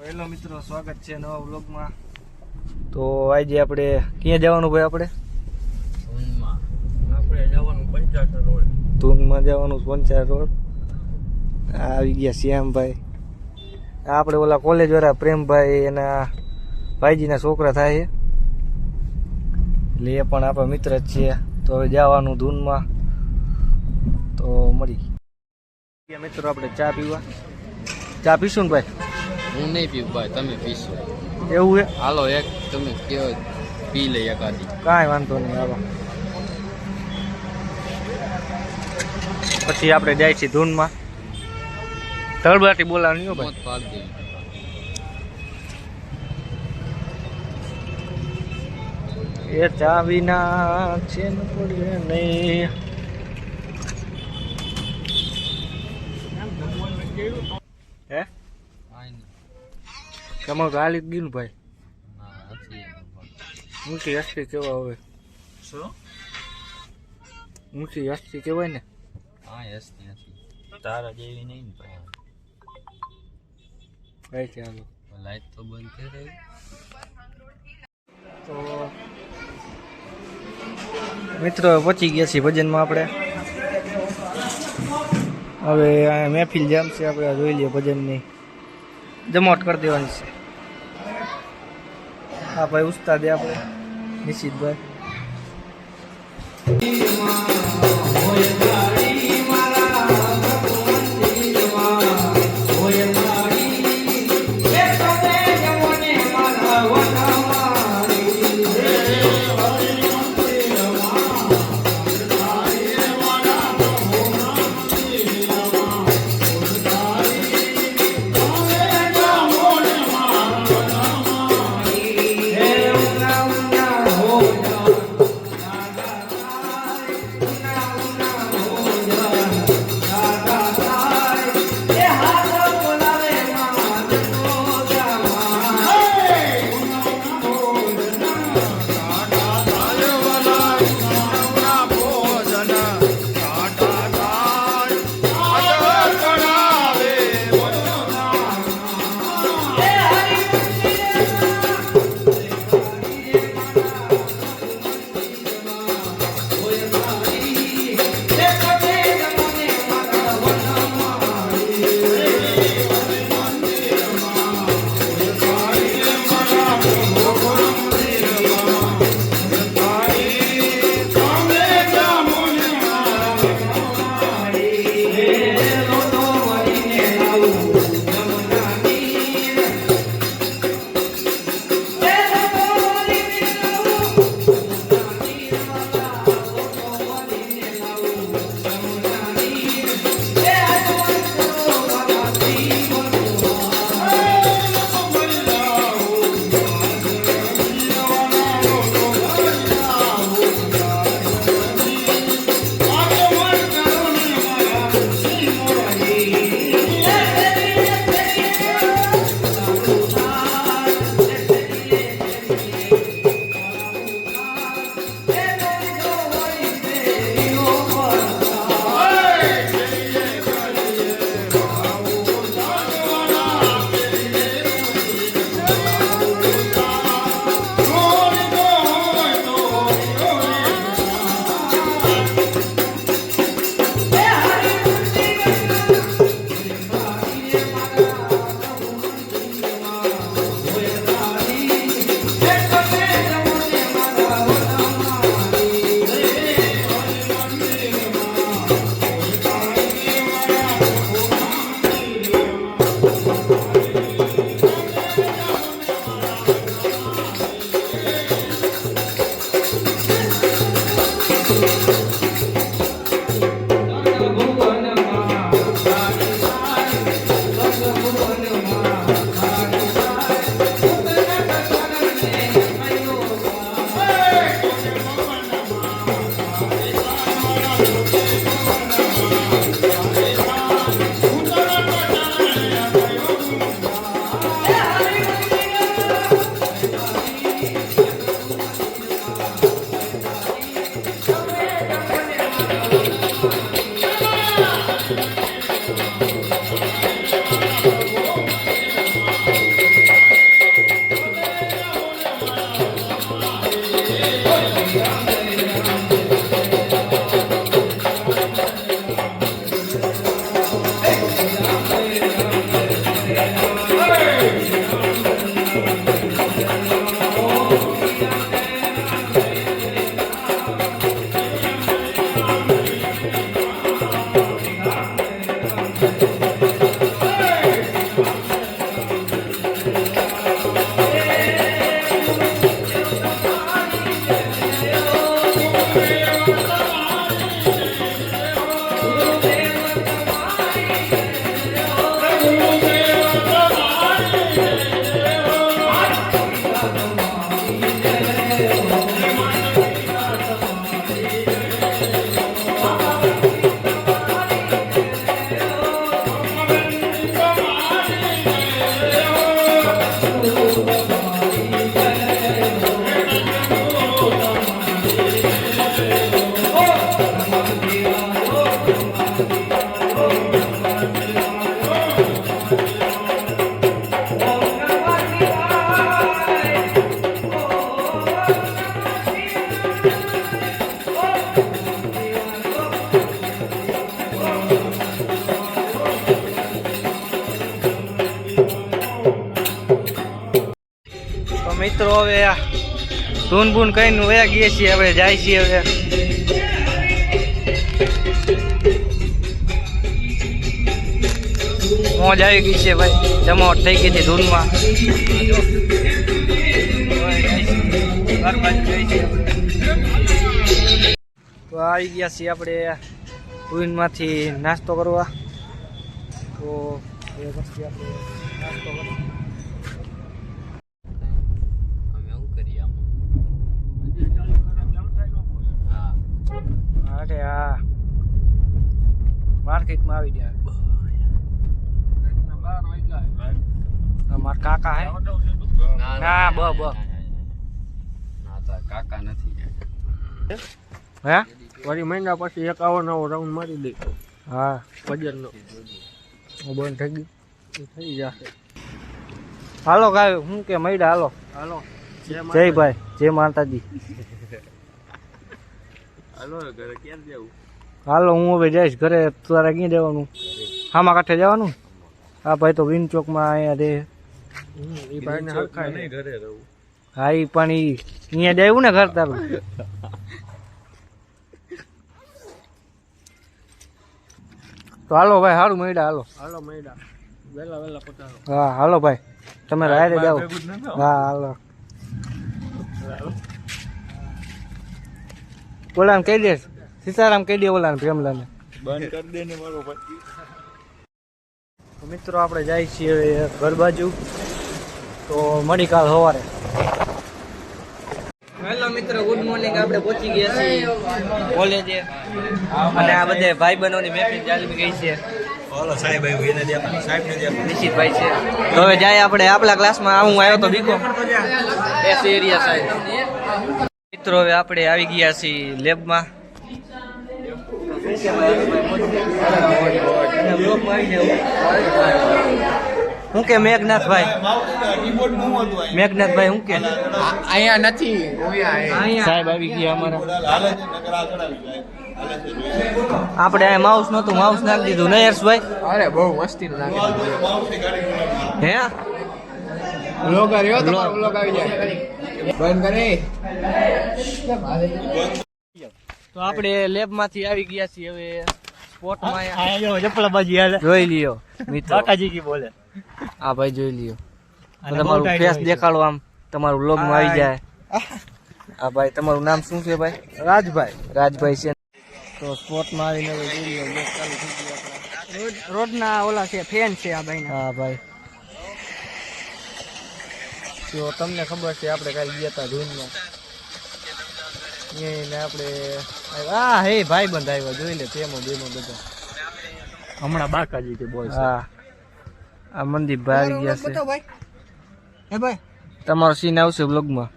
Hello મિત્રો, સ્વાગત છે નવા વ્લોગમાં. તો આજે આપણે ક્યાં જવાનું ભાઈ? આપણે જવાનું પંચાસર રોડ. ધૂનમાં જવાનું પંચાસર રોડ. આવી ગયા શ્યામભાઈ. આપણે ઓલા કોલેજ વાળા પ્રેમભાઈ એના ભાઈજીના છોકરા થાય છે, એટલે એ પણ આપણા મિત્ર જ છે. તો હવે જવાનું ધૂનમાં. તો મળી ગયા મિત્રો, આપણે ચા પીવા. ચા પીશું ને ભાઈ? હું નહીં પીવું ભાઈ, તમે પીશો. એવું છે? હાલો એક તમે કયો પી લઈ એકાદી. કાંઈ વાંધો નહીં, હાલો. પછી આપણે જાય છીએ ધૂનમાં. તળબાટી બોલાવવાની હો ભાઈ. પાક દે. એ ચા વિના છે ન પડે નહીં. હે તમારું ગાલી જ ગયું ભાઈ. ઊંચી હસ્તી કેવા હવે? શું ઊંચી હસ્તી કહેવાય ને? હા હસ્તી નથી તારા જેવી નહીં ને ભાઈ. કઈ ચાલો લાઈટ તો બંધ થઈ રહી. તો મિત્રો પહોંચી ગયા છીએ ભજનમાં આપણે. હવે આ મહેફિલ જામ છે, આપણે જોઈ લઈએ ભજનની જમાવટ કરી દેવાની છે. હા ભાઈ ઉસ્તાદે આપણે નિશિતભાઈ. મિત્રો હવે આ ધૂન બૂન કહીને વયા ગઈએ છીએ, હવે જાય છીએ. હવે મોજ આવી ગઈ છે ભાઈ, જમાવટ થઈ ગઈ હતી ધૂનમાં. તો આવી ગયા છીએ આપણે ધૂનમાંથી નાસ્તો કરવા. તો એ પછી આપણે નાસ્તો કરીએ. અરે હા, માર્કેટમાં આવી ગયા. મારા કાકા હે? ના બ કાકા નથી. હે વળી મહિના પછી 51 રાઉન્ડ મારી દે. હા વજનનો બંધ થઈ ગયું, થઈ જશે. હાલો ગાય હું કે મૈડા હાલો. હાલો જય ભાઈ, જય માતાજી. હાલો ઘરે ક્યાં જવું? હાલો હું હવે જઈશ ઘરે. તારે ક્યાં જવાનું? હામા કાંઠે જવાનું? હા ભાઈ તો વિન ચોકમાં અહીંયા રહે. એ ભાઈને હરખાય નહીં ઘરે રહું. હા ઈ પણ ઈ અહીંયા જ આવ્યું ને ઘર તારું. તો હાલો ભાઈ, સારું મૈડા હાલો. હાલો મહિના વહેલા વહેલા પતાવો. હા હાલો ભાઈ, તમે રાયરે જાઓ. હા હાલો. ઓલાને કહી દે, સીતારામ કહી દે ઓલાને, પ્રેમલાને. બંધ કરી દે ને મારો ભાઈ. તો મિત્રો આપણે જાય છીએ હવે ઘર બાજુ. તો મળી કાલ સવારે. હેલો મિત્રો, ગુડ મોર્નિંગ. આપણે પહોંચી ગયા છીએ કોલેજે અને આ બધે ભાઈ બહેનોની મેપિંગ ચાલી ગઈ છે. ઓલો સાહેબ આવ્યો એને દે, સાહેબ ને દે. નિશિતભાઈ છે. તો હવે જાય આપણે આપણા ક્લાસમાં. હું આવ્યો તો બીકો એસ એરિયા સાહેબ. મિત્રો હવે આપણે આવી ગયા છીએ લેબમાં. હું કે મેઘનાથભાઈ, મેઘનાથભાઈ હું કે અહીંયા નથી સાહેબ આવી ગયા અમારા. આપણે અહીંયા માઉસ નહોતું, માઉસ નાખી દીધું ને યર્ષભાઈ? અરે બહુ મસ્તી લાગે. હે વ્લોગ આવ્યો તો વ્લોગ આવી જાય. બંધ કરે. તો આપણે લેબમાંથી આવી ગયા છીએ હવે સ્પોર્ટમાં. આયો જપલાબાજી હાલે. જોઈ લ્યો મિત્રો, કાકાજી કી બોલે. હા ભાઈ જોઈ લ્યો. તમારું ફેસ દેખાડો, આમ તમારું વ્લોગમાં આવી જાય. હા ભાઈ, તમારું નામ શું છે ભાઈ? રાજભાઈ. રાજભાઈ છે. તો સ્પોર્ટમાં આવીને હવે જોઈ લ્યો, મેચ ચાલુ થઈ ગયો આપણા. રોડના ઓલા છે, ફેન છે આ ભાઈ. હા ભાઈ, તો તમને ખબર છે આપણે કાલે ગયા હતા ધૂનમાં. એને આપણે હા હે ભાઈ બંધ આવ્યા, જોઈ લે તેમાં બેમાં બધા. હમણાં બાકાજી કે બોલ. હા આ મનદીપભાઈ આવી ગયા છે. ભાઈ હે ભાઈ, તમારો સીન આવશે બ્લોગમાં.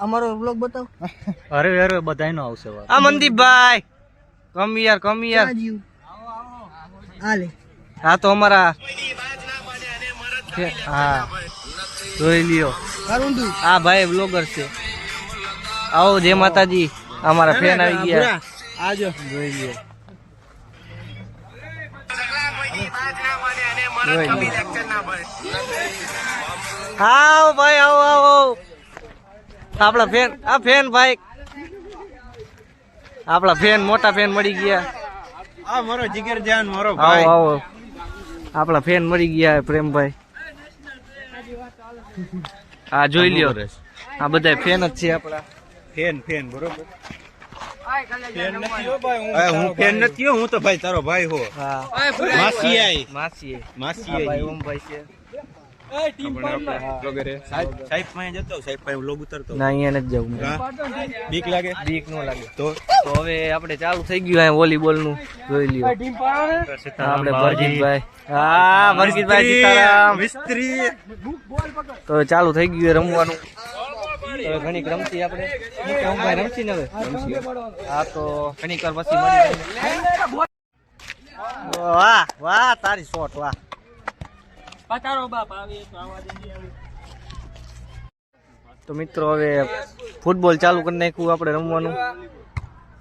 અમારો વ્લોગ બતાવો. અરે અરે બધાયનો આવશે વાત. આ મનદીપભાઈ કમ યાર, કમ યાર. હાલે હા તો અમારા હા જોઈ લ્યો. આ ભાઈ બ્લોગર છે. આવો જય માતાજી, અમારા ફેન આવી ગયા. આજો જોઈ લ્યો. આવો ભાઈ, આવો આવો. આપણા ફેન, આ ફેન ભાઈ, આપણા ફેન, મોટા ફેન મળી ગયા. આ મારો જીગર જાન, મારો આવો આવો, આપણા ફેન મળી ગયા પ્રેમભાઈ. હા જોઈ લ્યો, આ બધા ફેન જ છે આપણા. ફેન બરોબર. હું ફેન નથી, હું તો ભાઈ તારો ભાઈ હો. હા માસી આઈ, માસી માસી ભાઈ આઈ. ઓમભાઈ છે. સાહેબ પાસે જતો, સાહેબ પાસે વ્લોગ ઉતરતો. ના અહીંયા નથી જવું. બીક લાગે? બીક ન લાગે. તો હવે આપણે ચાલુ થઈ ગયું અહીંયા વોલીબોલ નું, જોઈ લ્યો. આપણે ભરજીતભાઈ, હા ભરજીતભાઈ સીતારામ મિસ્ત્રી. તો ચાલુ થઈ ગયું રમવાનું. હવે ઘણી રમતી આપણે ઓમભાઈ રમતી ને હવે. હા તો ઘણી વાર પછી મળી. વાહ વાહ, તારી શોટ વાહ. તો મિત્રો હવે ફૂટબોલ ચાલુ કરી નાખ્યું આપણે રમવાનું.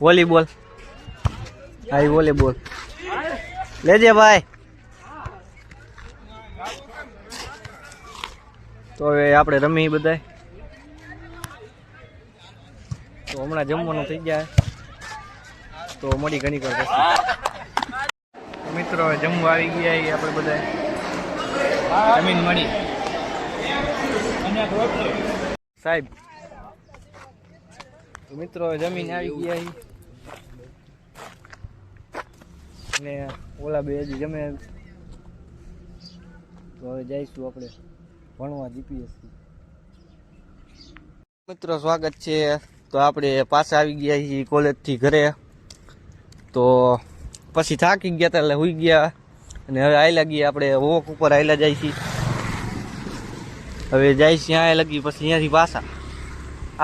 વોલીબોલ, હા વોલીબોલ લેજે ભાઈ. તો હવે આપણે રમી બધાય. તો હમણાં જમવાનું થઈ જાય તો મળી ઘણી વાર પછી. મિત્રો હવે જમવા આવી ગયા છીએ આપણે બધા. જમીન મળી સાહેબ. તો મિત્રો હવે જમીન આવી ગયા છીએ અને ઓલા બે હજી જમે. તો હવે જઈશું આપણે ભણવા જીપીએસ. મિત્રો સ્વાગત છે. તો આપણે પાછા આવી ગયા છીએ કોલેજથી ઘરે. તો પછી થાકી ગયા હતા એટલે હુઈ ગયા અને હવે આયલા ગયા આપણે વોક ઉપર આયલા જાય છીએ. હવે જાય છે અહીંયા લગી પછી અહીંયાથી પાછા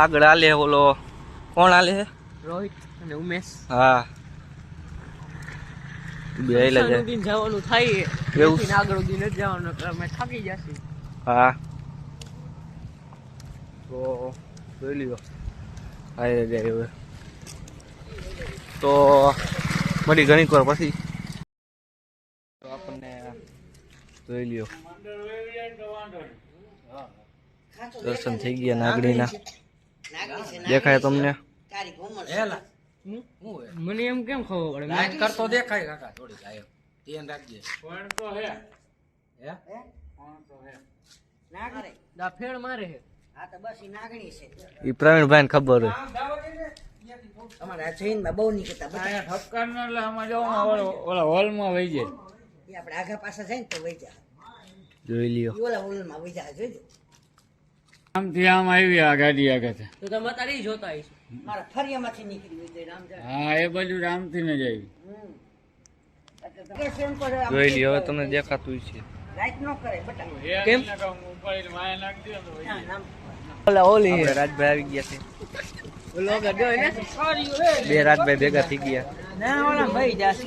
આગળ હાલે. ઓલો કોણ હાલે છે? રોહિત અને ઉમેશ. હા બે આયલા જાય. દિન જવાનું થાય એવું? આગળ દિન જ જવાનું અમે થાકી જશે. હા તો જોઈ લ્યો આયલા જાય હવે. તો મળી ઘણી વાર પછી. તો આપણને જોઈ લ્યો દર્શન થઈ ગયા નાગડીના. દેખાય તમને? મને એમ કેમ ખબર પડે? લાઈટ કરતો દેખાય કાકા થોડીક આયો ધ્યાન રાખજે. દા ફેર મારે છે. ઈ પ્રવીણભાઈ ને ખબર હોય. તમારે આ જૈનમાં બહુ નીકળતા બધા ઠપકાર ન એટલે આમાં જવાનું ઓલા હોલમાં વહી જાય. એ આપણે આગા પાછા જાય ને તો વહી જા. જોઈ લ્યો. ઈ ઓલા હોલમાં વહી જા જોઈજો. આમથી આમ આવી આ ગાડી આગળ. તો તમે તારી જોતા આવીશું. મારા ફરિયામાંથી નીકળી વહી જાય રામ જાય. હા એ બાજુ રામથી ને જાય. કે ફેન પર આમ જોઈ લ્યો હવે તમને દેખાતું છે. લાઈટ ન કરે બટા. કેમ? ના, નામ ઓલા ઓલી આપણે રાજભાઈ આવી ગયા છે. ઓલો ગયો ને બે રાજભાઈ ભેગા થઈ ગયા. ના ઓલા ભાઈ જાશે.